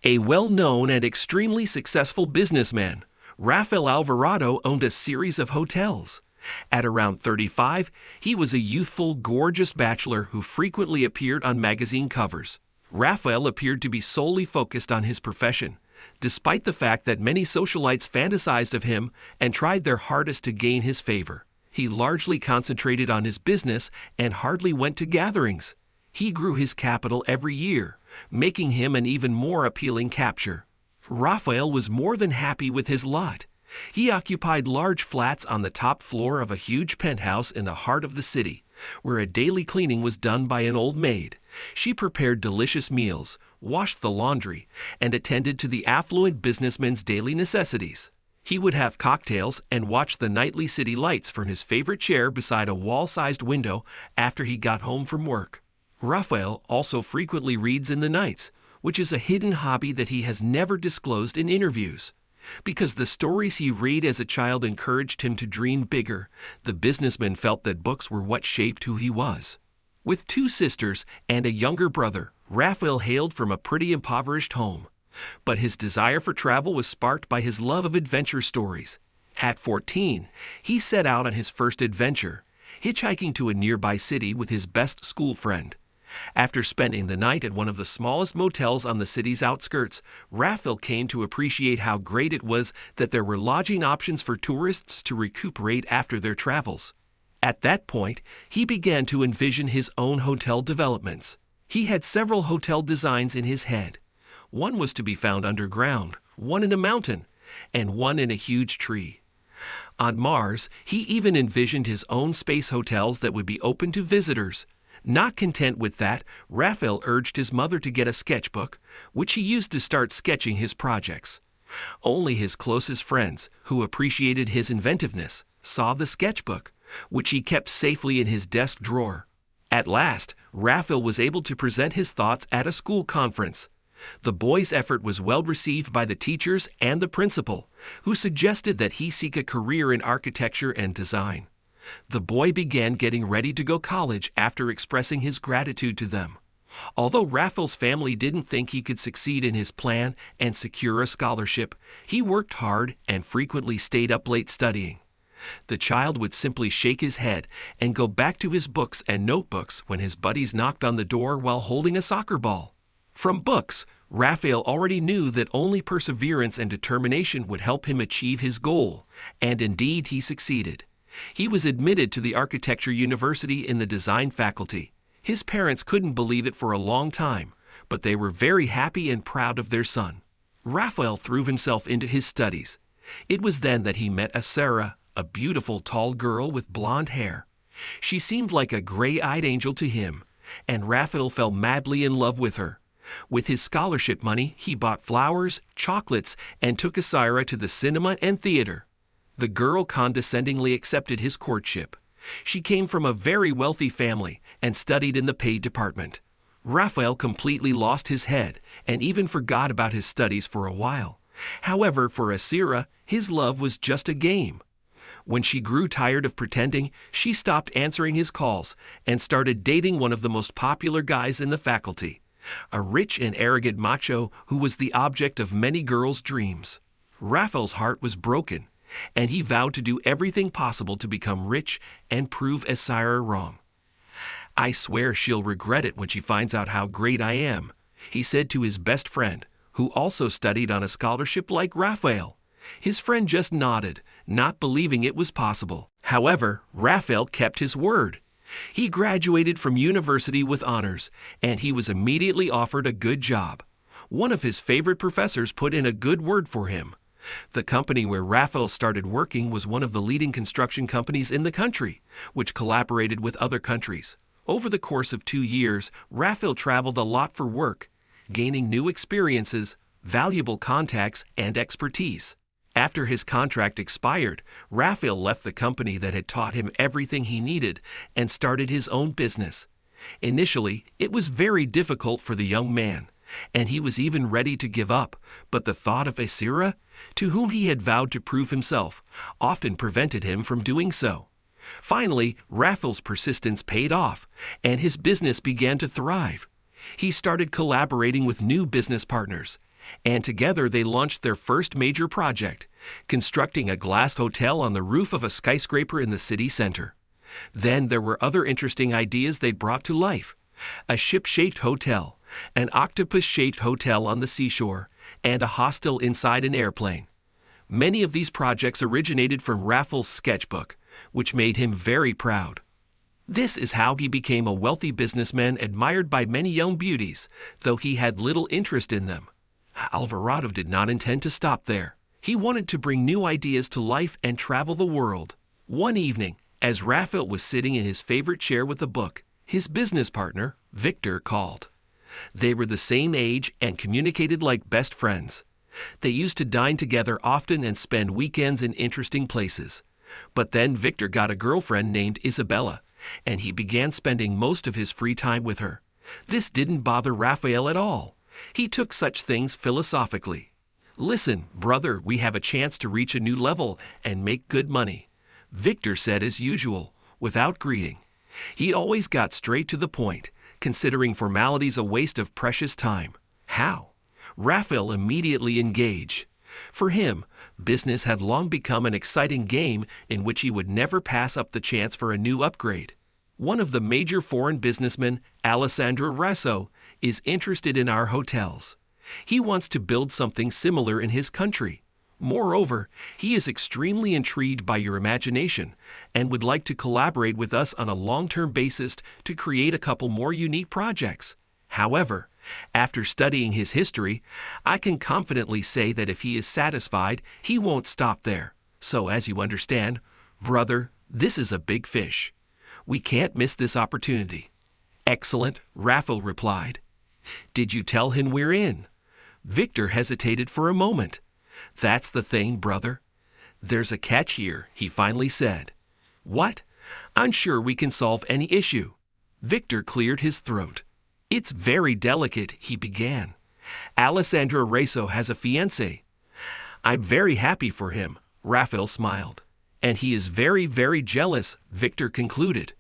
A well-known and extremely successful businessman, Rafael Alvarado owned a series of hotels. At around 35, he was a youthful, gorgeous bachelor who frequently appeared on magazine covers. Rafael appeared to be solely focused on his profession, despite the fact that many socialites fantasized of him and tried their hardest to gain his favor. He largely concentrated on his business and hardly went to gatherings. He grew his capital every year, making him an even more appealing capture. Rafael was more than happy with his lot. He occupied large flats on the top floor of a huge penthouse in the heart of the city, where a daily cleaning was done by an old maid. She prepared delicious meals, washed the laundry, and attended to the affluent businessman's daily necessities. He would have cocktails and watch the nightly city lights from his favorite chair beside a wall-sized window after he got home from work. Rafael also frequently reads in the nights, which is a hidden hobby that he has never disclosed in interviews. Because the stories he read as a child encouraged him to dream bigger, the businessman felt that books were what shaped who he was. With 2 sisters and a younger brother, Rafael hailed from a pretty impoverished home. But his desire for travel was sparked by his love of adventure stories. At 14, he set out on his first adventure, hitchhiking to a nearby city with his best school friend. After spending the night at one of the smallest motels on the city's outskirts, Rafael came to appreciate how great it was that there were lodging options for tourists to recuperate after their travels. At that point, he began to envision his own hotel developments. He had several hotel designs in his head. One was to be found underground, one in a mountain, and one in a huge tree. On Mars, he even envisioned his own space hotels that would be open to visitors. Not content with that, Rafael urged his mother to get a sketchbook, which he used to start sketching his projects. Only his closest friends, who appreciated his inventiveness, saw the sketchbook, which he kept safely in his desk drawer. At last, Rafael was able to present his thoughts at a school conference. The boy's effort was well received by the teachers and the principal, who suggested that he seek a career in architecture and design. The boy began getting ready to go to college after expressing his gratitude to them. Although Rafael's family didn't think he could succeed in his plan and secure a scholarship, he worked hard and frequently stayed up late studying. The child would simply shake his head and go back to his books and notebooks when his buddies knocked on the door while holding a soccer ball. From books, Rafael already knew that only perseverance and determination would help him achieve his goal, and indeed he succeeded. He was admitted to the architecture university in the design faculty. His parents couldn't believe it for a long time, but they were very happy and proud of their son. Rafael threw himself into his studies. It was then that he met Sarah, a beautiful tall girl with blonde hair. She seemed like a gray-eyed angel to him, and Rafael fell madly in love with her. With his scholarship money, he bought flowers, chocolates, and took Sarah to the cinema and theater. The girl condescendingly accepted his courtship. She came from a very wealthy family and studied in the paid department. Rafael completely lost his head and even forgot about his studies for a while. However, for Sarah, his love was just a game. When she grew tired of pretending, she stopped answering his calls and started dating one of the most popular guys in the faculty, a rich and arrogant macho who was the object of many girls' dreams. Rafael's heart was broken, and he vowed to do everything possible to become rich and prove Sarah wrong. "I swear she'll regret it when she finds out how great I am," he said to his best friend, who also studied on a scholarship like Rafael. His friend just nodded, not believing it was possible. However, Rafael kept his word. He graduated from university with honors, and he was immediately offered a good job. One of his favorite professors put in a good word for him. The company where Rafael started working was one of the leading construction companies in the country, which collaborated with other countries. Over the course of 2 years, Rafael traveled a lot for work, gaining new experiences, valuable contacts, and expertise. After his contract expired, Rafael left the company that had taught him everything he needed and started his own business. Initially, it was very difficult for the young man, and he was even ready to give up, but the thought of Sarah, to whom he had vowed to prove himself, often prevented him from doing so. Finally, Rafael's persistence paid off, and his business began to thrive. He started collaborating with new business partners, and together they launched their first major project, constructing a glass hotel on the roof of a skyscraper in the city center. Then there were other interesting ideas they brought to life: a ship-shaped hotel, an octopus-shaped hotel on the seashore, and a hostel inside an airplane. Many of these projects originated from Raphael's sketchbook, which made him very proud. This is how he became a wealthy businessman admired by many young beauties, though he had little interest in them. Alvarado did not intend to stop there. He wanted to bring new ideas to life and travel the world. One evening, as Raphael was sitting in his favorite chair with a book, his business partner, Victor, called. They were the same age and communicated like best friends. They used to dine together often and spend weekends in interesting places. But then Victor got a girlfriend named Isabella, and he began spending most of his free time with her. This didn't bother Raphael at all. He took such things philosophically. "Listen, brother, we have a chance to reach a new level and make good money," Victor said as usual, without greeting. He always got straight to the point, considering formalities a waste of precious time. How? Raphael immediately engaged. For him, business had long become an exciting game in which he would never pass up the chance for a new upgrade. One of the major foreign businessmen, Alessandro Rasso, is interested in our hotels. He wants to build something similar in his country. Moreover, he is extremely intrigued by your imagination and would like to collaborate with us on a long-term basis to create a couple more unique projects. However, after studying his history, I can confidently say that if he is satisfied, he won't stop there. So, as you understand, brother, this is a big fish. We can't miss this opportunity. Excellent, Raphael replied. Did you tell him we're in? Victor hesitated for a moment. That's the thing, brother. There's a catch here, he finally said. What? I'm sure we can solve any issue. Victor cleared his throat. It's very delicate, he began. Alessandro Rasso has a fiancée. I'm very happy for him, Raphael smiled. And he is very, very jealous, Victor concluded.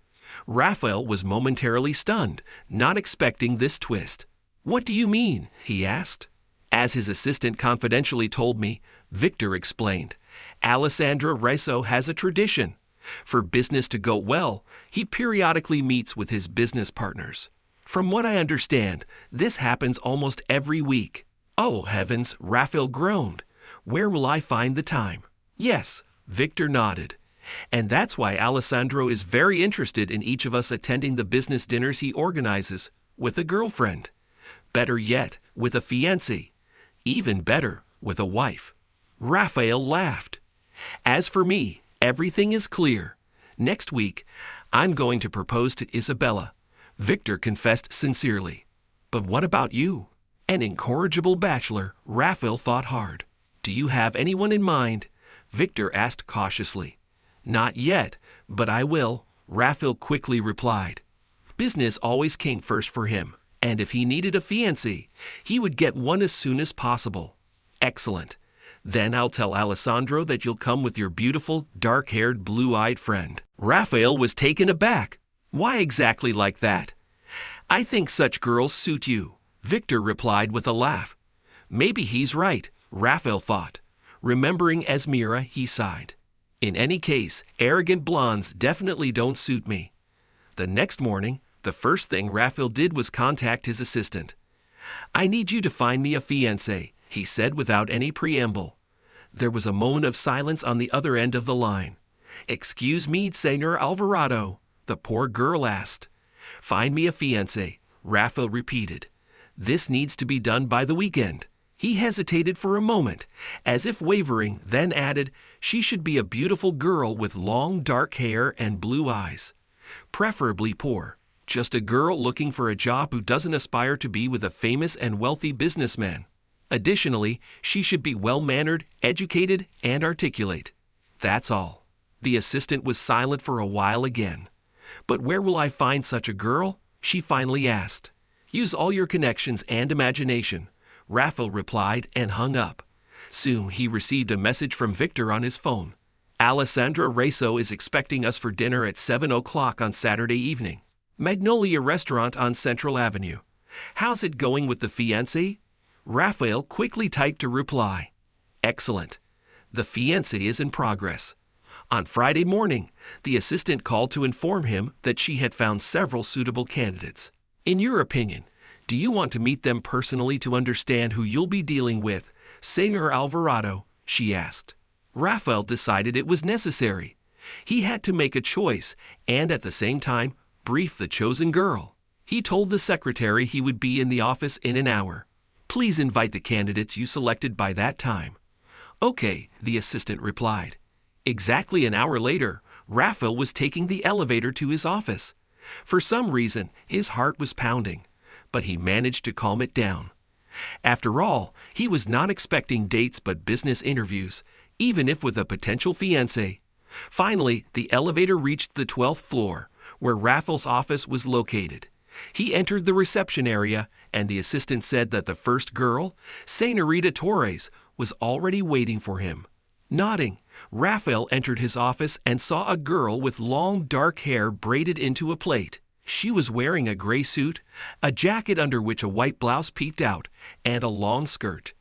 Raphael was momentarily stunned, not expecting this twist. What do you mean? He asked. As his assistant confidentially told me, Victor explained, Alessandro Rasso has a tradition. For business to go well, he periodically meets with his business partners. From what I understand, this happens almost every week. Oh, heavens, Raphael groaned. Where will I find the time? Yes, Victor nodded. And that's why Alessandro is very interested in each of us attending the business dinners he organizes, with a girlfriend. Better yet, with a fiancée. Even better, with a wife. Raphael laughed. As for me, everything is clear. Next week, I'm going to propose to Isabella. Victor confessed sincerely. But what about you? An incorrigible bachelor, Raphael thought hard. Do you have anyone in mind? Victor asked cautiously. Not yet, but I will, Raphael quickly replied. Business always came first for him, and if he needed a fiancée, he would get one as soon as possible. Excellent. Then I'll tell Alessandro that you'll come with your beautiful, dark-haired, blue-eyed friend. Raphael was taken aback. Why exactly like that? I think such girls suit you, Victor replied with a laugh. Maybe he's right, Raphael thought. Remembering Esmira, he sighed. In any case, arrogant blondes definitely don't suit me. The next morning, the first thing Raphael did was contact his assistant. I need you to find me a fiancé, he said without any preamble. There was a moment of silence on the other end of the line. Excuse me, Senor Alvarado, the poor girl asked. Find me a fiancé, Raphael repeated. This needs to be done by the weekend. He hesitated for a moment, as if wavering, then added, she should be a beautiful girl with long dark hair and blue eyes. Preferably poor, just a girl looking for a job who doesn't aspire to be with a famous and wealthy businessman. Additionally, she should be well-mannered, educated, and articulate. That's all. The assistant was silent for a while again. But where will I find such a girl? She finally asked. Use all your connections and imagination, Raphael replied and hung up. Soon he received a message from Victor on his phone. Alessandro Rasso is expecting us for dinner at 7 o'clock on Saturday evening. Magnolia Restaurant on Central Avenue. How's it going with the fiancé? Raphael quickly typed a reply. Excellent. The fiancé is in progress. On Friday morning, the assistant called to inform him that she had found several suitable candidates. In your opinion, do you want to meet them personally to understand who you'll be dealing with, Señor Alvarado? She asked. Raphael decided it was necessary. He had to make a choice and at the same time brief the chosen girl. He told the secretary he would be in the office in an hour. Please invite the candidates you selected by that time. Okay, the assistant replied. Exactly an hour later, Raphael was taking the elevator to his office. For some reason, his heart was pounding, but he managed to calm it down. After all, he was not expecting dates but business interviews, even if with a potential fiancé. Finally, the elevator reached the 12th floor, where Raphael's office was located. He entered the reception area, and the assistant said that the first girl, Señorita Torres, was already waiting for him. Nodding, Raphael entered his office and saw a girl with long dark hair braided into a plait. She was wearing a gray suit, a jacket under which a white blouse peeked out, and a long skirt.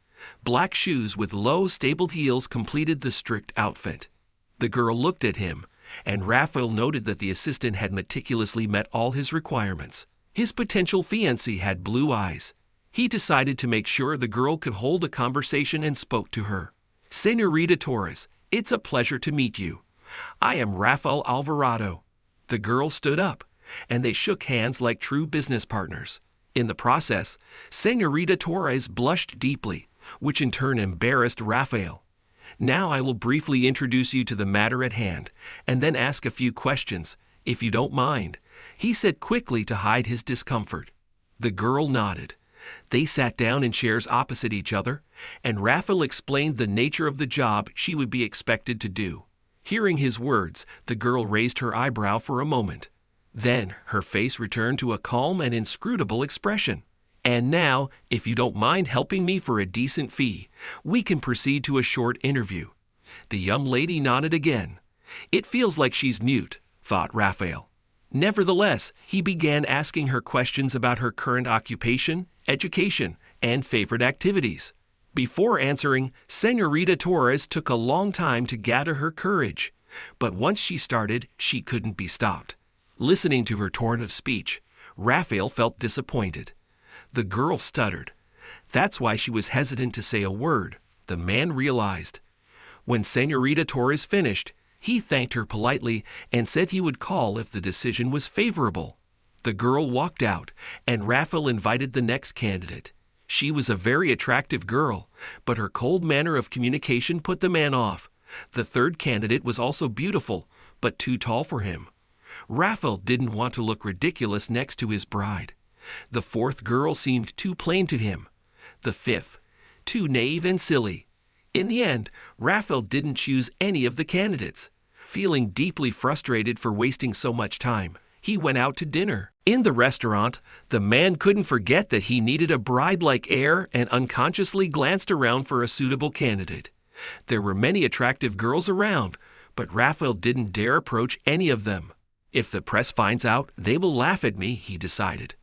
Black shoes with low, stapled heels completed the strict outfit. The girl looked at him, and Raphael noted that the assistant had meticulously met all his requirements. His potential fiancée had blue eyes. He decided to make sure the girl could hold a conversation and spoke to her. Señorita Torres, it's a pleasure to meet you. I am Raphael Alvarado. The girl stood up, and they shook hands like true business partners. In the process, Señorita Torres blushed deeply, which in turn embarrassed Raphael. Now I will briefly introduce you to the matter at hand, and then ask a few questions, if you don't mind, he said quickly to hide his discomfort. The girl nodded. They sat down in chairs opposite each other, and Raphael explained the nature of the job she would be expected to do. Hearing his words, the girl raised her eyebrow for a moment. Then her face returned to a calm and inscrutable expression. And now, if you don't mind helping me for a decent fee, we can proceed to a short interview. The young lady nodded again. It feels like she's mute, thought Raphael. Nevertheless, he began asking her questions about her current occupation, education, and favorite activities. Before answering, Señorita Torres took a long time to gather her courage. But once she started, she couldn't be stopped. Listening to her torrent of speech, Raphael felt disappointed. The girl stuttered. That's why she was hesitant to say a word, the man realized. When Señorita Torres finished, he thanked her politely and said he would call if the decision was favorable. The girl walked out, and Raphael invited the next candidate. She was a very attractive girl, but her cold manner of communication put the man off. The third candidate was also beautiful, but too tall for him. Raphael didn't want to look ridiculous next to his bride. The fourth girl seemed too plain to him. The fifth, too naive and silly. In the end, Raphael didn't choose any of the candidates. Feeling deeply frustrated for wasting so much time, he went out to dinner. In the restaurant, the man couldn't forget that he needed a bride-like air and unconsciously glanced around for a suitable candidate. There were many attractive girls around, but Raphael didn't dare approach any of them. If the press finds out, they will laugh at me, he decided.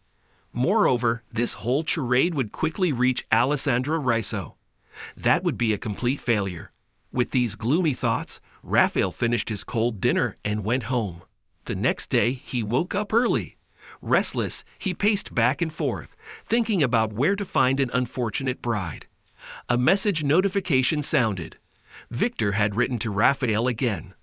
Moreover, this whole charade would quickly reach Alessandra Riso. That would be a complete failure. With these gloomy thoughts, Raphael finished his cold dinner and went home. The next day, he woke up early. Restless, he paced back and forth, thinking about where to find an unfortunate bride. A message notification sounded. Victor had written to Raphael again.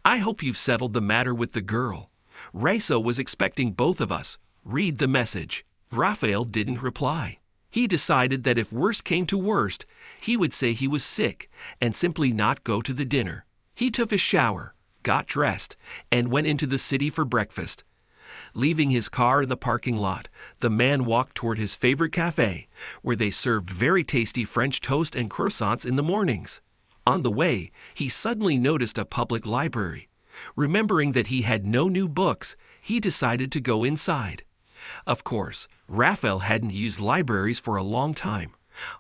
I hope you've settled the matter with the girl. Riso was expecting both of us. Read the message. Raphael didn't reply. He decided that if worst came to worst, he would say he was sick and simply not go to the dinner. He took a shower, got dressed, and went into the city for breakfast. Leaving his car in the parking lot, the man walked toward his favorite cafe, where they served very tasty French toast and croissants in the mornings. On the way, he suddenly noticed a public library. Remembering that he had no new books, he decided to go inside. Of course, Raphael hadn't used libraries for a long time.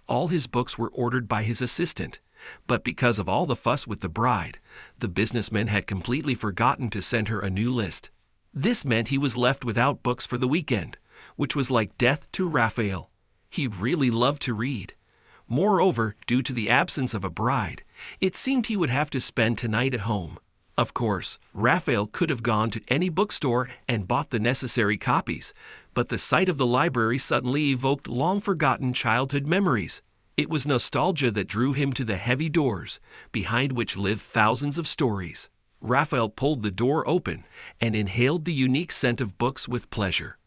All his books were ordered by his assistant. But because of all the fuss with the bride, the businessman had completely forgotten to send her a new list. This meant he was left without books for the weekend, which was like death to Raphael. He really loved to read. Moreover, due to the absence of a bride, it seemed he would have to spend tonight at home. Of course, Raphael could have gone to any bookstore and bought the necessary copies, but the sight of the library suddenly evoked long-forgotten childhood memories. It was nostalgia that drew him to the heavy doors, behind which lived thousands of stories. Raphael pulled the door open and inhaled the unique scent of books with pleasure.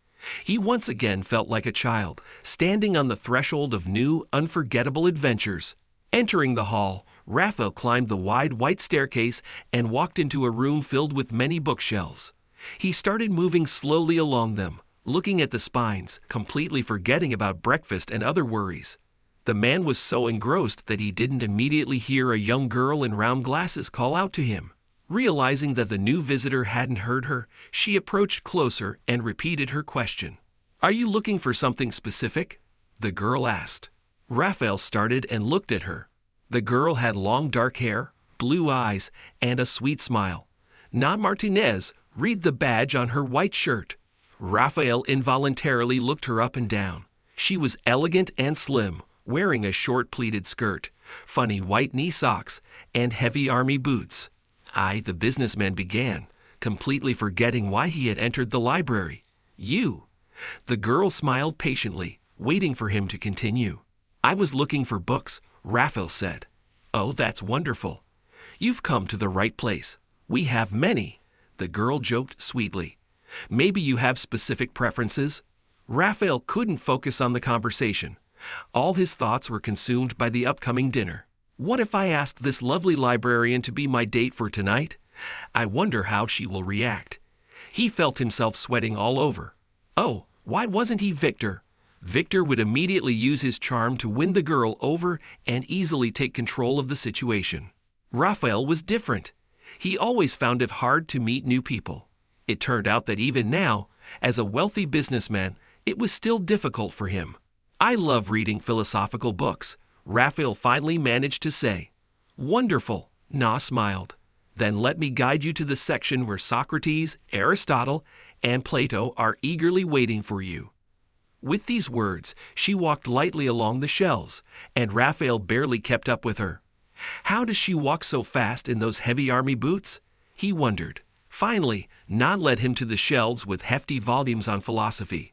He once again felt like a child, standing on the threshold of new, unforgettable adventures. Entering the hall, Raphael climbed the wide white staircase and walked into a room filled with many bookshelves. He started moving slowly along them, looking at the spines, completely forgetting about breakfast and other worries. The man was so engrossed that he didn't immediately hear a young girl in round glasses call out to him. Realizing that the new visitor hadn't heard her, she approached closer and repeated her question. "Are you looking for something specific?" the girl asked. Raphael started and looked at her. The girl had long dark hair, blue eyes, and a sweet smile. "Not Martinez, read the badge on her white shirt." Raphael involuntarily looked her up and down. She was elegant and slim, wearing a short pleated skirt, funny white knee socks, and heavy army boots. The businessman began, completely forgetting why he had entered the library. "You?" The girl smiled patiently, waiting for him to continue. "I was looking for books," Raphael said. "Oh, that's wonderful. You've come to the right place. We have many," the girl joked sweetly. "Maybe you have specific preferences?" Raphael couldn't focus on the conversation. All his thoughts were consumed by the upcoming dinner. What if I asked this lovely librarian to be my date for tonight? I wonder how she will react. He felt himself sweating all over. Oh, why wasn't he Victor? Victor would immediately use his charm to win the girl over and easily take control of the situation. Raphael was different. He always found it hard to meet new people. It turned out that even now, as a wealthy businessman, it was still difficult for him. "I love reading philosophical books," Raphael finally managed to say. "Wonderful," Na smiled. "Then let me guide you to the section where Socrates, Aristotle, and Plato are eagerly waiting for you." With these words, she walked lightly along the shelves, and Raphael barely kept up with her. How does she walk so fast in those heavy army boots? He wondered. Finally, Na led him to the shelves with hefty volumes on philosophy.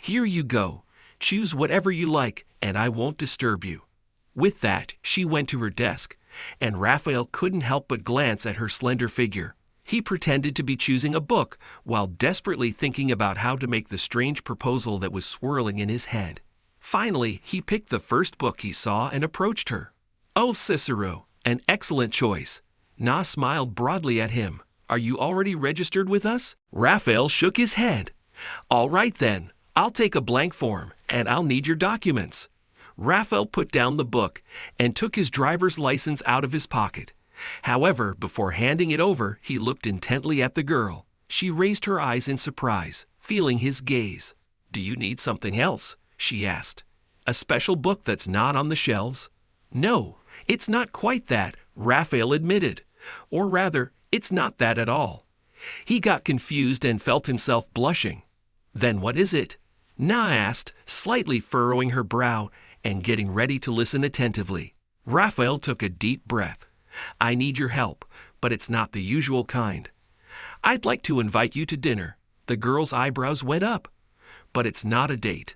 "Here you go. Choose whatever you like, and I won't disturb you." With that, she went to her desk, and Raphael couldn't help but glance at her slender figure. He pretended to be choosing a book while desperately thinking about how to make the strange proposal that was swirling in his head. Finally, he picked the first book he saw and approached her. "Oh, Cicero, an excellent choice." Na smiled broadly at him. "Are you already registered with us?" Raphael shook his head. "All right then, I'll take a blank form, and I'll need your documents." Raphael put down the book and took his driver's license out of his pocket. However, before handing it over, he looked intently at the girl. She raised her eyes in surprise, feeling his gaze. "Do you need something else?" she asked. "A special book that's not on the shelves?" "No, it's not quite that," Raphael admitted. Or rather, it's not that at all. He got confused and felt himself blushing. "Then what is it?" Na asked, slightly furrowing her brow and getting ready to listen attentively. Raphael took a deep breath. "I need your help, but it's not the usual kind. I'd like to invite you to dinner." The girl's eyebrows went up. "But it's not a date."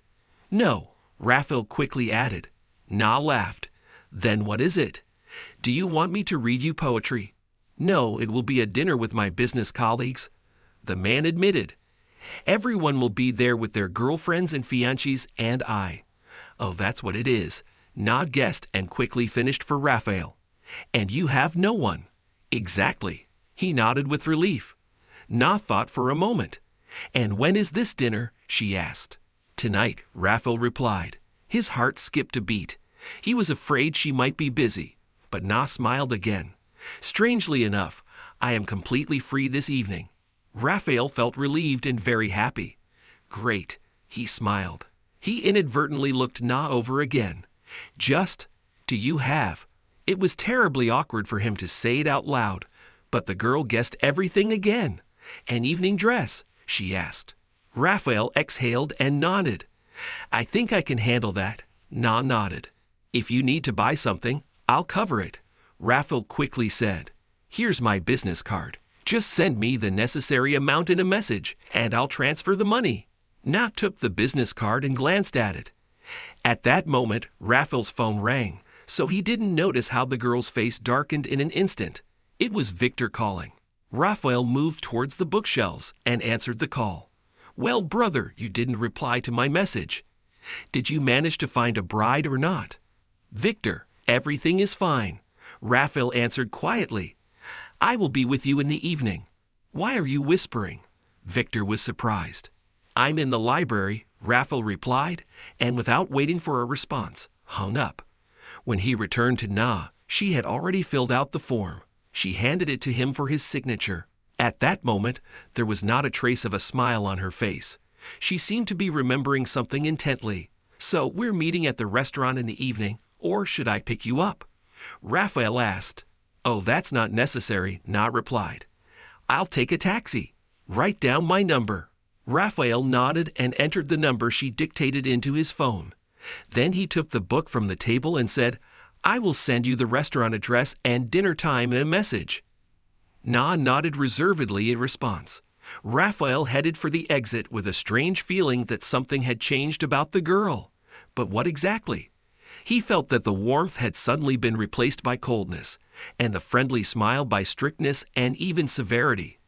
"No," Raphael quickly added. Na laughed. "Then what is it? Do you want me to read you poetry?" "No, it will be a dinner with my business colleagues." The man admitted. "Everyone will be there with their girlfriends and fiancés and I." "Oh, that's what it is," Na guessed and quickly finished for Raphael. "And you have no one." "Exactly." He nodded with relief. Na thought for a moment. "And when is this dinner?" she asked. "Tonight," Raphael replied. His heart skipped a beat. He was afraid she might be busy, but Na smiled again. "Strangely enough, I am completely free this evening." Raphael felt relieved and very happy. "Great," he smiled. He inadvertently looked Na over again. Do you have?" It was terribly awkward for him to say it out loud, but the girl guessed everything again. "An evening dress?" she asked. Raphael exhaled and nodded. I think I can handle that. Na nodded. If you need to buy something, I'll cover it, Raphael quickly said. Here's my business card. Just send me the necessary amount in a message, and I'll transfer the money. Na took the business card and glanced at it. At that moment, Raphael's phone rang, so he didn't notice how the girl's face darkened in an instant. It was Victor calling. Raphael moved towards the bookshelves and answered the call. Well, brother, you didn't reply to my message. Did you manage to find a bride or not? Victor, everything is fine, Raphael answered quietly. I will be with you in the evening. Why are you whispering? Victor was surprised. I'm in the library, Raphael replied, and without waiting for a response, hung up. When he returned to Na, she had already filled out the form. She handed it to him for his signature. At that moment, there was not a trace of a smile on her face. She seemed to be remembering something intently. So we're meeting at the restaurant in the evening, or should I pick you up? Raphael asked. Oh, that's not necessary, Na replied. I'll take a taxi. Write down my number. Raphael nodded and entered the number she dictated into his phone. Then he took the book from the table and said, I will send you the restaurant address and dinner time in a message. Na nodded reservedly in response. Raphael headed for the exit with a strange feeling that something had changed about the girl. But what exactly? He felt that the warmth had suddenly been replaced by coldness, and the friendly smile by strictness and even severity.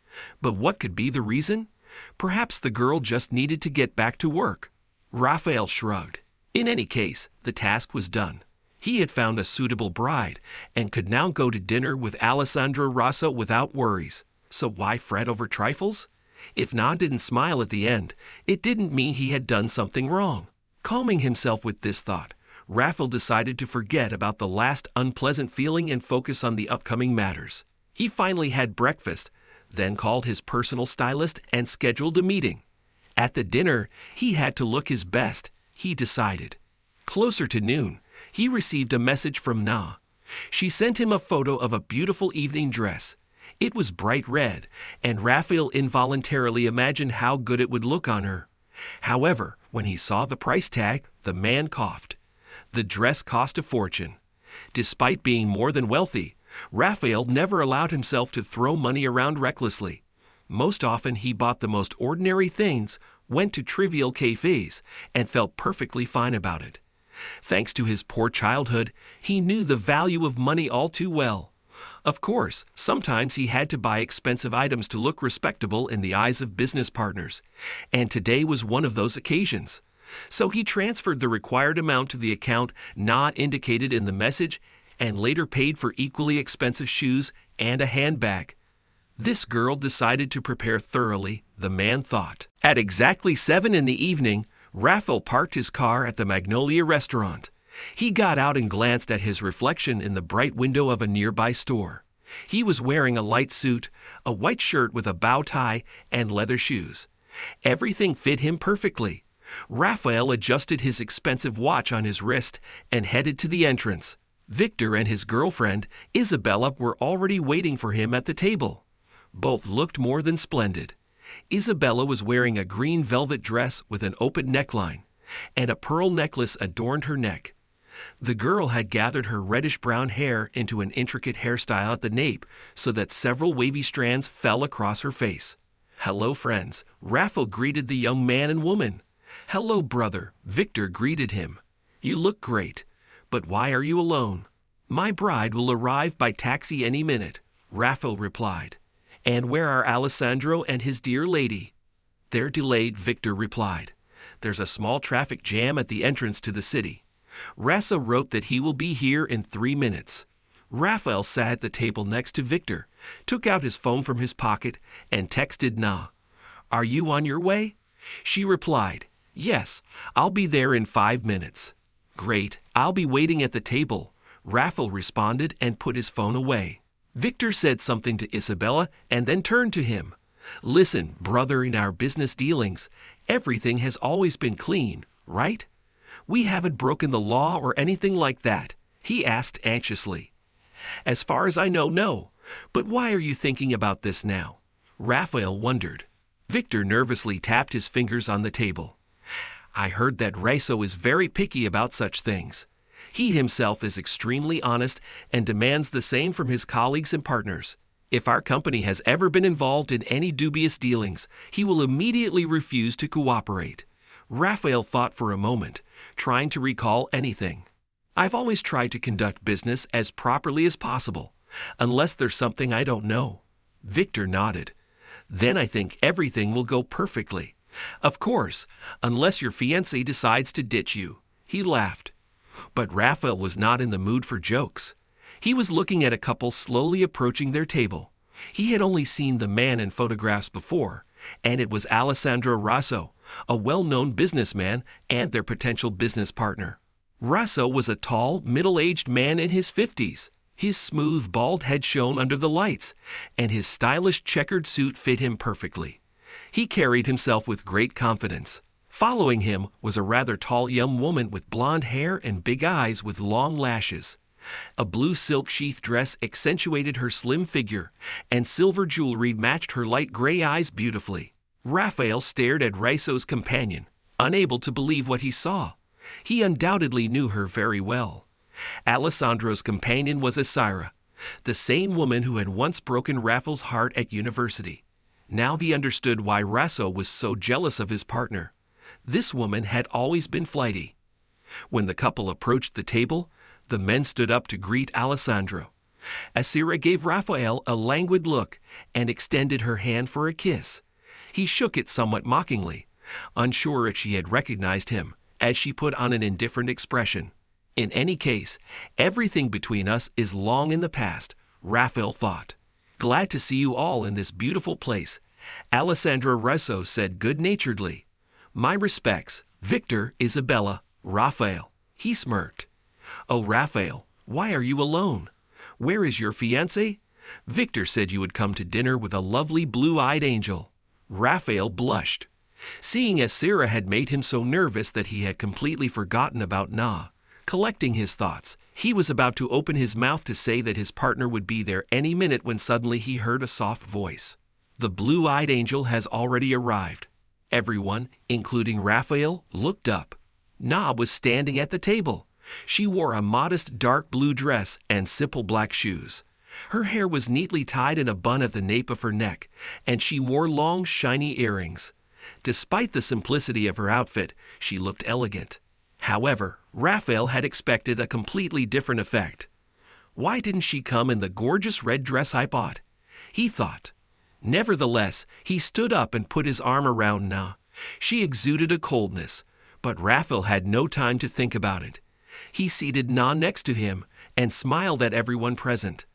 But what could be the reason? Perhaps the girl just needed to get back to work. Raphael shrugged. In any case, the task was done. He had found a suitable bride and could now go to dinner with Alessandro Rosso without worries. So why fret over trifles? If Na didn't smile at the end, it didn't mean he had done something wrong. Calming himself with this thought, Raphael decided to forget about the last unpleasant feeling and focus on the upcoming matters. He finally had breakfast, then called his personal stylist and scheduled a meeting. At the dinner, he had to look his best, he decided. Closer to noon, he received a message from Na. She sent him a photo of a beautiful evening dress. It was bright red, and Raphael involuntarily imagined how good it would look on her. However, when he saw the price tag, the man coughed. The dress cost a fortune. Despite being more than wealthy, Raphael never allowed himself to throw money around recklessly. Most often he bought the most ordinary things, went to trivial cafes, and felt perfectly fine about it. Thanks to his poor childhood, he knew the value of money all too well. Of course, sometimes he had to buy expensive items to look respectable in the eyes of business partners, and today was one of those occasions. So he transferred the required amount to the account not indicated in the message and later paid for equally expensive shoes and a handbag. This girl decided to prepare thoroughly, the man thought. At exactly 7 in the evening, Raphael parked his car at the Magnolia restaurant. He got out and glanced at his reflection in the bright window of a nearby store. He was wearing a light suit, a white shirt with a bow tie, and leather shoes. Everything fit him perfectly. Raphael adjusted his expensive watch on his wrist and headed to the entrance. Victor and his girlfriend, Isabella, were already waiting for him at the table. Both looked more than splendid. Isabella was wearing a green velvet dress with an open neckline, and a pearl necklace adorned her neck. The girl had gathered her reddish-brown hair into an intricate hairstyle at the nape so that several wavy strands fell across her face. "Hello, friends," Raphael greeted the young man and woman. "Hello, brother," Victor greeted him. "You look great. But why are you alone?" "My bride will arrive by taxi any minute," Raphael replied. "And where are Alessandro and his dear lady?" "They're delayed," Victor replied. "There's a small traffic jam at the entrance to the city. Ressa wrote that he will be here in 3 minutes. Raphael sat at the table next to Victor, took out his phone from his pocket, and texted Na. "Are you on your way?" She replied, "Yes, I'll be there in 5 minutes." "Great, I'll be waiting at the table," Raphael responded and put his phone away. Victor said something to Isabella and then turned to him. "Listen, brother, in our business dealings, everything has always been clean, right? We haven't broken the law or anything like that," he asked anxiously. "As far as I know, no. But why are you thinking about this now?" Raphael wondered. Victor nervously tapped his fingers on the table. I heard that Reso is very picky about such things. He himself is extremely honest and demands the same from his colleagues and partners. If our company has ever been involved in any dubious dealings, he will immediately refuse to cooperate. Raphael thought for a moment, trying to recall anything. I've always tried to conduct business as properly as possible, unless there's something I don't know. Victor nodded. Then I think everything will go perfectly. Of course, unless your fiancé decides to ditch you. He laughed. But Raphael was not in the mood for jokes. He was looking at a couple slowly approaching their table. He had only seen the man in photographs before, and it was Alessandro Raso, a well-known businessman and their potential business partner. Raso was a tall, middle-aged man in his 50s. His smooth, bald head shone under the lights, and his stylish checkered suit fit him perfectly. He carried himself with great confidence. Following him was a rather tall young woman with blonde hair and big eyes with long lashes. A blue silk sheath dress accentuated her slim figure, and silver jewelry matched her light gray eyes beautifully. Raphael stared at Reso's companion, unable to believe what he saw. He undoubtedly knew her very well. Alessandro's companion was Asira, the same woman who had once broken Raphael's heart at university. Now he understood why Raso was so jealous of his partner. This woman had always been flighty. When the couple approached the table, the men stood up to greet Alessandro. Asira gave Raphael a languid look and extended her hand for a kiss. He shook it somewhat mockingly, unsure if she had recognized him, as she put on an indifferent expression. In any case, everything between us is long in the past, Raphael thought. Glad to see you all in this beautiful place, Alessandro Raso said good-naturedly. My respects, Victor, Isabella, Raphael. He smirked. Oh, Raphael, why are you alone? Where is your fiancé? Victor said you would come to dinner with a lovely blue-eyed angel. Raphael blushed. Seeing as Sarah had made him so nervous that he had completely forgotten about Na. Collecting his thoughts, he was about to open his mouth to say that his partner would be there any minute when suddenly he heard a soft voice. The blue-eyed angel has already arrived. Everyone, including Raphael, looked up. Na was standing at the table. She wore a modest dark blue dress and simple black shoes. Her hair was neatly tied in a bun at the nape of her neck, and she wore long, shiny earrings. Despite the simplicity of her outfit, she looked elegant. However, Raphael had expected a completely different effect. Why didn't she come in the gorgeous red dress I bought? He thought. Nevertheless, he stood up and put his arm around Na. She exuded a coldness, but Raphael had no time to think about it. He seated Na next to him and smiled at everyone present.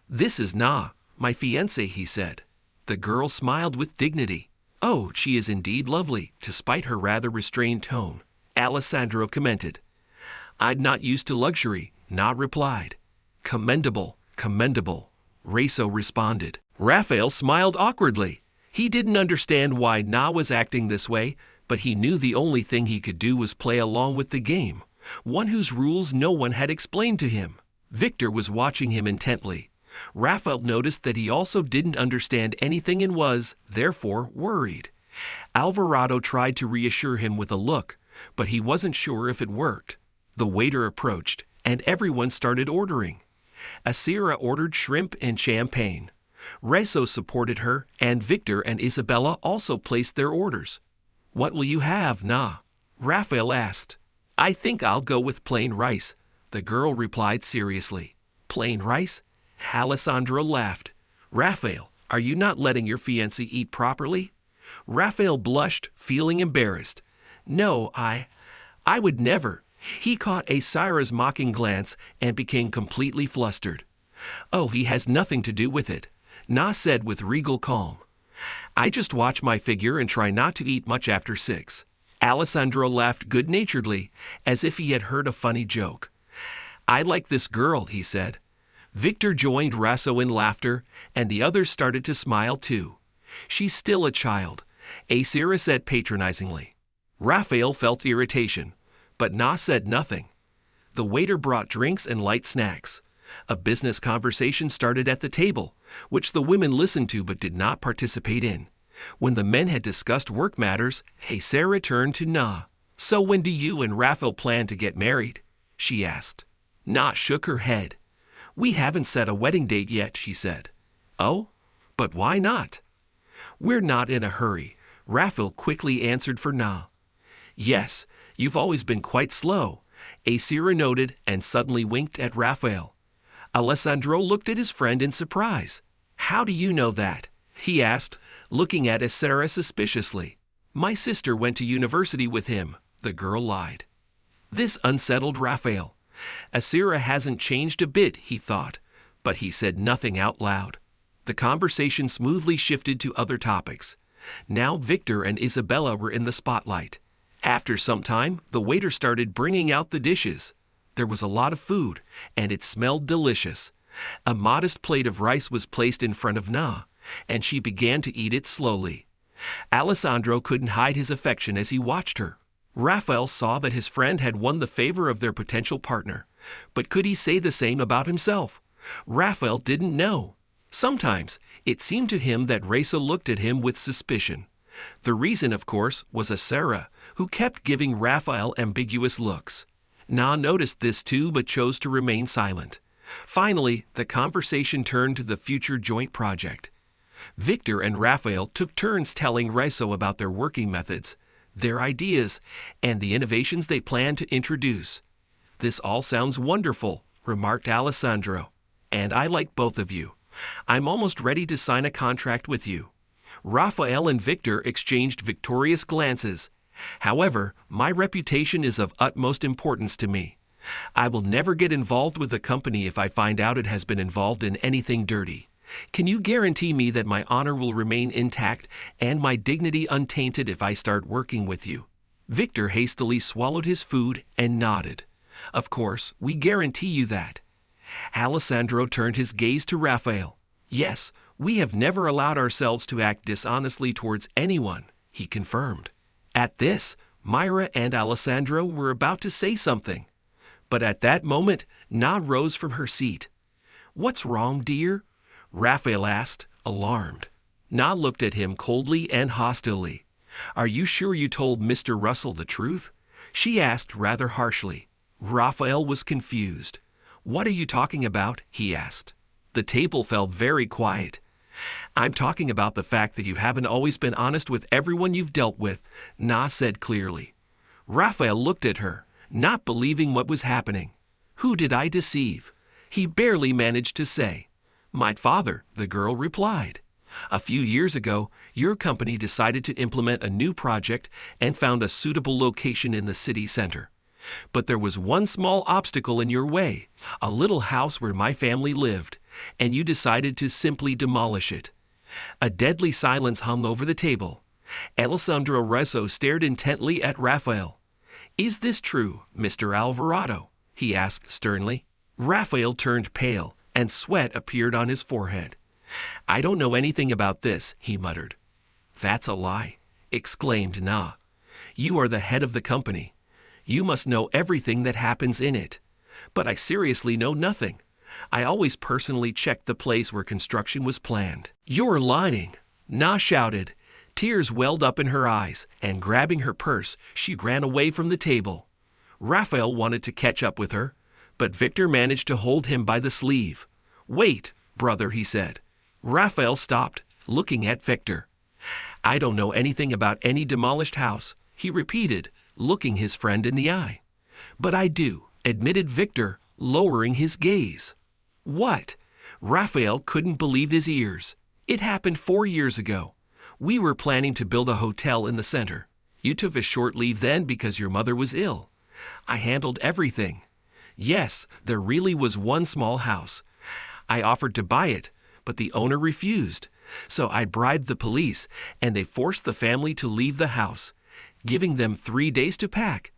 This is Na, my fiancée, he said. The girl smiled with dignity. Oh, she is indeed lovely, despite her rather restrained tone, Alessandro commented. I'm not used to luxury, Na replied. Commendable, commendable, Raso responded. Raphael smiled awkwardly. He didn't understand why Na was acting this way, but he knew the only thing he could do was play along with the game, one whose rules no one had explained to him. Victor was watching him intently. Raphael noticed that he also didn't understand anything and was, therefore, worried. Alvarado tried to reassure him with a look, but he wasn't sure if it worked. The waiter approached, and everyone started ordering. Asira ordered shrimp and champagne. Reso supported her, and Victor and Isabella also placed their orders. What will you have, Na? Raphael asked. I think I'll go with plain rice, the girl replied seriously. Plain rice? Alessandro laughed. Raphael, are you not letting your fiancé eat properly? Raphael blushed, feeling embarrassed. No, I would never. He caught Asira's mocking glance and became completely flustered. Oh, he has nothing to do with it, Na said with regal calm. I just watch my figure and try not to eat much after 6. Alessandro laughed good-naturedly, as if he had heard a funny joke. I like this girl, he said. Victor joined Raso in laughter, and the others started to smile too. She's still a child, Asira said patronizingly. Raphael felt irritation, but Na said nothing. The waiter brought drinks and light snacks. A business conversation started at the table, which the women listened to but did not participate in. When the men had discussed work matters, Asira turned to Na. "So when do you and Raphael plan to get married?" she asked. Na shook her head. "We haven't set a wedding date yet," she said. "Oh? But why not?" "We're not in a hurry," Raphael quickly answered for Na. "Yes, you've always been quite slow," Asira noted and suddenly winked at Raphael. Alessandro looked at his friend in surprise. "How do you know that?" he asked, looking at Asira suspiciously. "My sister went to university with him," the girl lied. This unsettled Raphael. Asira hasn't changed a bit, he thought, but he said nothing out loud. The conversation smoothly shifted to other topics. Now Victor and Isabella were in the spotlight. After some time, the waiter started bringing out the dishes. There was a lot of food, and it smelled delicious. A modest plate of rice was placed in front of Na, and she began to eat it slowly. Alessandro couldn't hide his affection as he watched her. Raphael saw that his friend had won the favor of their potential partner, but could he say the same about himself? Raphael didn't know. Sometimes it seemed to him that Reza looked at him with suspicion. The reason, of course, was Asira, who kept giving Raphael ambiguous looks. Na noticed this too, but chose to remain silent. Finally, the conversation turned to the future joint project. Victor and Raphael took turns telling Reza about their working methods, their ideas, and the innovations they plan to introduce. "This all sounds wonderful," remarked Alessandro, "and I like both of you. I'm almost ready to sign a contract with you." Raphael and Victor exchanged victorious glances. "However, my reputation is of utmost importance to me. I will never get involved with the company if I find out it has been involved in anything dirty. Can you guarantee me that my honor will remain intact and my dignity untainted if I start working with you?" Victor hastily swallowed his food and nodded. "Of course, we guarantee you that." Alessandro turned his gaze to Raphael. "Yes, we have never allowed ourselves to act dishonestly towards anyone," he confirmed. At this, Myra and Alessandro were about to say something. But at that moment, Na rose from her seat. "What's wrong, dear?" Raphael asked, alarmed. Na looked at him coldly and hostilely. "Are you sure you told Mr. Russell the truth?" she asked rather harshly. Raphael was confused. "What are you talking about?" he asked. The table fell very quiet. "I'm talking about the fact that you haven't always been honest with everyone you've dealt with," Na said clearly. Raphael looked at her, not believing what was happening. "Who did I deceive?" he barely managed to say. "My father," the girl replied. "A few years ago, your company decided to implement a new project and found a suitable location in the city center. But there was one small obstacle in your way, a little house where my family lived, and you decided to simply demolish it." A deadly silence hung over the table. Alessandro Rezo stared intently at Raphael. "Is this true, Mr. Alvarado?" he asked sternly. Raphael turned pale, and sweat appeared on his forehead. "I don't know anything about this," he muttered. "That's a lie," exclaimed Na. "You are the head of the company. You must know everything that happens in it. But I seriously know nothing. I always personally checked the place where construction was planned." "You're lying," Na shouted. Tears welled up in her eyes, and grabbing her purse, she ran away from the table. Raphael wanted to catch up with her, but Victor managed to hold him by the sleeve. "Wait, brother," he said. Raphael stopped, looking at Victor. "I don't know anything about any demolished house," he repeated, looking his friend in the eye. "But I do," admitted Victor, lowering his gaze. "What?" Raphael couldn't believe his ears. "It happened 4 years ago. We were planning to build a hotel in the center. You took a short leave then because your mother was ill. I handled everything. Yes, there really was one small house. I offered to buy it, but the owner refused. So I bribed the police, and they forced the family to leave the house, giving them 3 days to pack.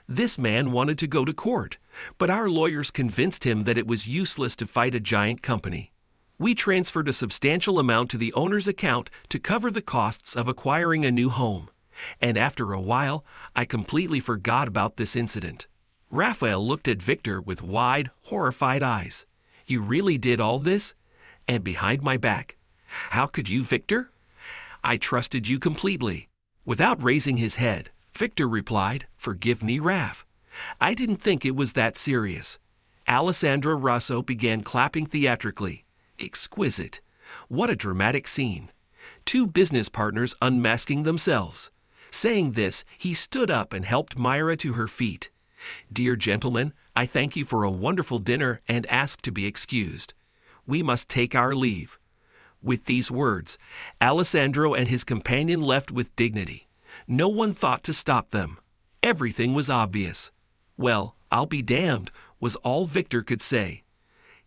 This man wanted to go to court, but our lawyers convinced him that it was useless to fight a giant company. We transferred a substantial amount to the owner's account to cover the costs of acquiring a new home. And after a while, I completely forgot about this incident." Raphael looked at Victor with wide, horrified eyes. "You really did all this? And behind my back? How could you, Victor? I trusted you completely." Without raising his head, Victor replied, "Forgive me, Raph. I didn't think it was that serious." Alessandra Rosso began clapping theatrically. Exquisite. What a dramatic scene. Two business partners unmasking themselves. Saying this, he stood up and helped Myra to her feet. "Dear gentlemen, I thank you for a wonderful dinner and ask to be excused. We must take our leave." With these words, Alessandro and his companion left with dignity. No one thought to stop them. Everything was obvious. "Well, I'll be damned," was all Victor could say.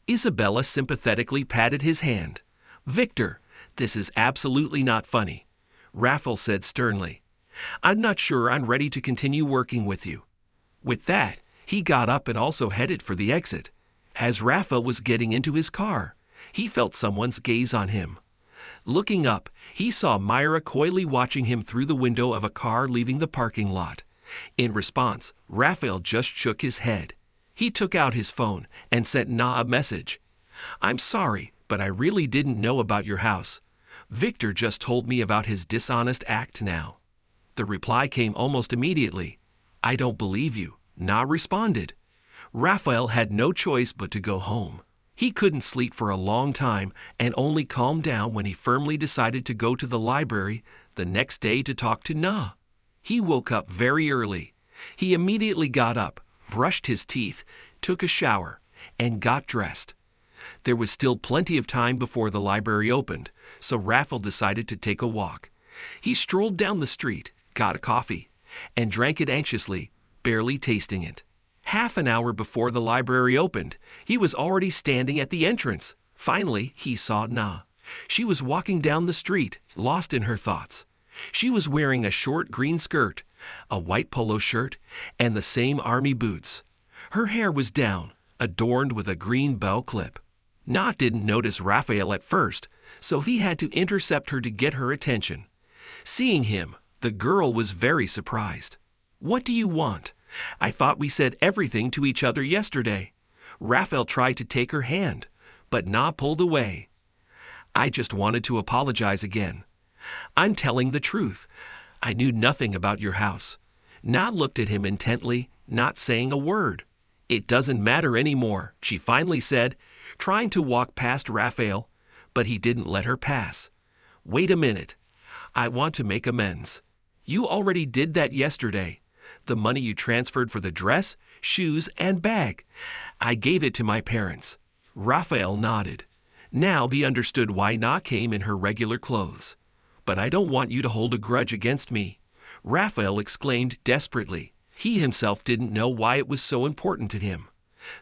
Isabella sympathetically patted his hand. "Victor, this is absolutely not funny," Raphael said sternly. "I'm not sure I'm ready to continue working with you." With that, he got up and also headed for the exit. As Raphael was getting into his car, he felt someone's gaze on him. Looking up, he saw Myra coyly watching him through the window of a car leaving the parking lot. In response, Raphael just shook his head. He took out his phone and sent Na a message. "I'm sorry, but I really didn't know about your house. Victor just told me about his dishonest act now." The reply came almost immediately. "I don't believe you," Na responded. Raphael had no choice but to go home. He couldn't sleep for a long time and only calmed down when he firmly decided to go to the library the next day to talk to Na. He woke up very early. He immediately got up, brushed his teeth, took a shower, and got dressed. There was still plenty of time before the library opened, so Raphael decided to take a walk. He strolled down the street, got a coffee, and drank it anxiously, barely tasting it. Half an hour before the library opened, he was already standing at the entrance. Finally, he saw Na. She was walking down the street, lost in her thoughts. She was wearing a short green skirt, a white polo shirt, and the same army boots. Her hair was down, adorned with a green bow clip. Na didn't notice Raphael at first, so he had to intercept her to get her attention. Seeing him, the girl was very surprised. "What do you want? I thought we said everything to each other yesterday." Raphael tried to take her hand, but Na pulled away. "I just wanted to apologize again. I'm telling the truth. I knew nothing about your house." Na looked at him intently, not saying a word. "It doesn't matter anymore," she finally said, trying to walk past Raphael, but he didn't let her pass. "Wait a minute. I want to make amends. You already did that yesterday. The money you transferred for the dress, shoes, and bag. I gave it to my parents." Raphael nodded. Now he understood why Na came in her regular clothes. "But I don't want you to hold a grudge against me," Raphael exclaimed desperately. He himself didn't know why it was so important to him.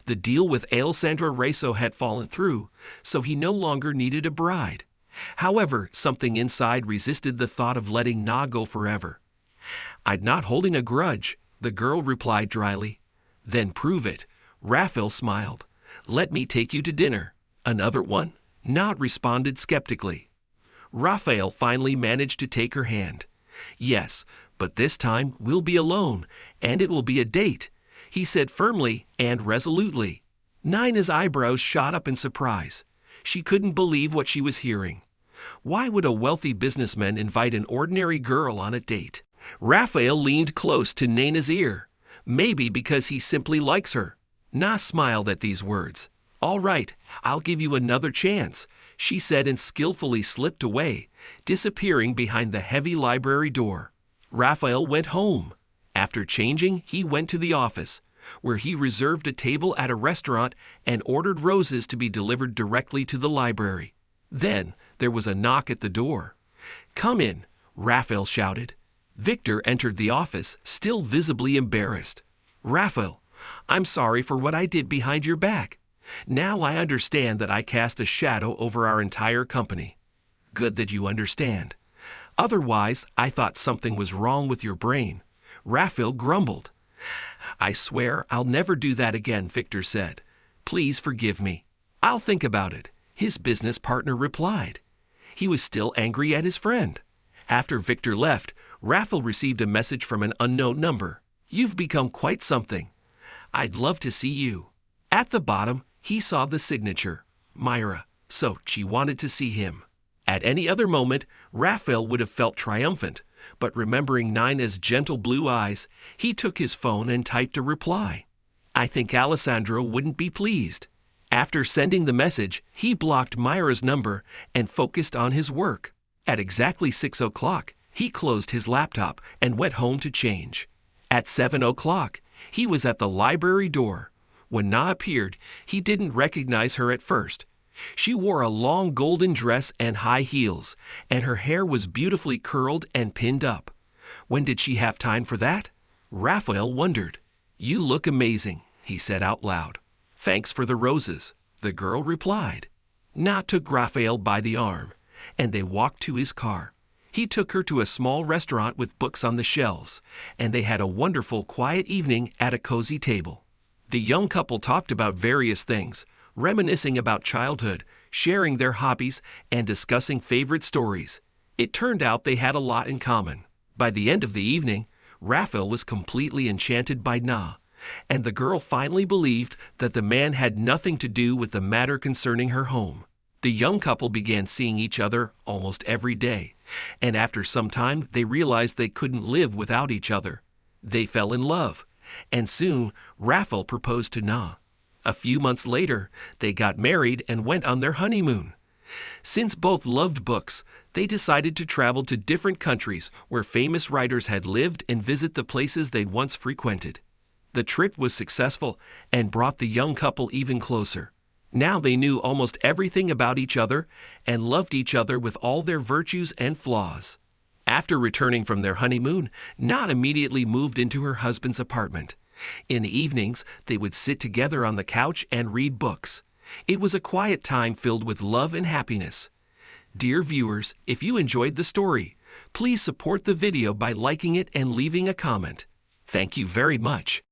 The deal with Alessandra Rosso had fallen through, so he no longer needed a bride. However, something inside resisted the thought of letting Na go forever. "I'm not holding a grudge," the girl replied dryly. "Then prove it." Raphael smiled. "Let me take you to dinner." "Another one?" Na responded skeptically. Raphael finally managed to take her hand. "Yes, but this time we'll be alone, and it will be a date," he said firmly and resolutely. Nina's eyebrows shot up in surprise. She couldn't believe what she was hearing. Why would a wealthy businessman invite an ordinary girl on a date? Raphael leaned close to Nina's ear. Maybe because he simply likes her. Na smiled at these words. "All right, I'll give you another chance," she said and skillfully slipped away, disappearing behind the heavy library door. Raphael went home. After changing, he went to the office, where he reserved a table at a restaurant and ordered roses to be delivered directly to the library. Then there was a knock at the door. "Come in," Raphael shouted. Victor entered the office, still visibly embarrassed. "Raphael, I'm sorry for what I did behind your back. Now I understand that I cast a shadow over our entire company." "Good that you understand. Otherwise, I thought something was wrong with your brain," Raphael grumbled. "I swear I'll never do that again," Victor said. "Please forgive me." "I'll think about it," his business partner replied. He was still angry at his friend. After Victor left, Raphael received a message from an unknown number. "You've become quite something. I'd love to see you." At the bottom, he saw the signature, Myra, so she wanted to see him. At any other moment, Raphael would have felt triumphant, but remembering Nina's gentle blue eyes, he took his phone and typed a reply. I think Alessandro wouldn't be pleased. After sending the message, he blocked Myra's number and focused on his work. At exactly 6 o'clock, he closed his laptop and went home to change. At 7 o'clock, he was at the library door. When Na appeared, he didn't recognize her at first. She wore a long golden dress and high heels, and her hair was beautifully curled and pinned up. When did she have time for that? Raphael wondered. You look amazing, he said out loud. Thanks for the roses, the girl replied. Na took Raphael by the arm, and they walked to his car. He took her to a small restaurant with books on the shelves, and they had a wonderful quiet evening at a cozy table. The young couple talked about various things, reminiscing about childhood, sharing their hobbies, and discussing favorite stories. It turned out they had a lot in common. By the end of the evening, Raphael was completely enchanted by Na, and the girl finally believed that the man had nothing to do with the matter concerning her home. The young couple began seeing each other almost every day, and after some time they realized they couldn't live without each other. They fell in love, and soon Raphael proposed to Na. A few months later, they got married and went on their honeymoon. Since both loved books, they decided to travel to different countries where famous writers had lived and visit the places they'd once frequented. The trip was successful and brought the young couple even closer. Now they knew almost everything about each other and loved each other with all their virtues and flaws. After returning from their honeymoon, Na immediately moved into her husband's apartment. In the evenings, they would sit together on the couch and read books. It was a quiet time filled with love and happiness. Dear viewers, if you enjoyed the story, please support the video by liking it and leaving a comment. Thank you very much.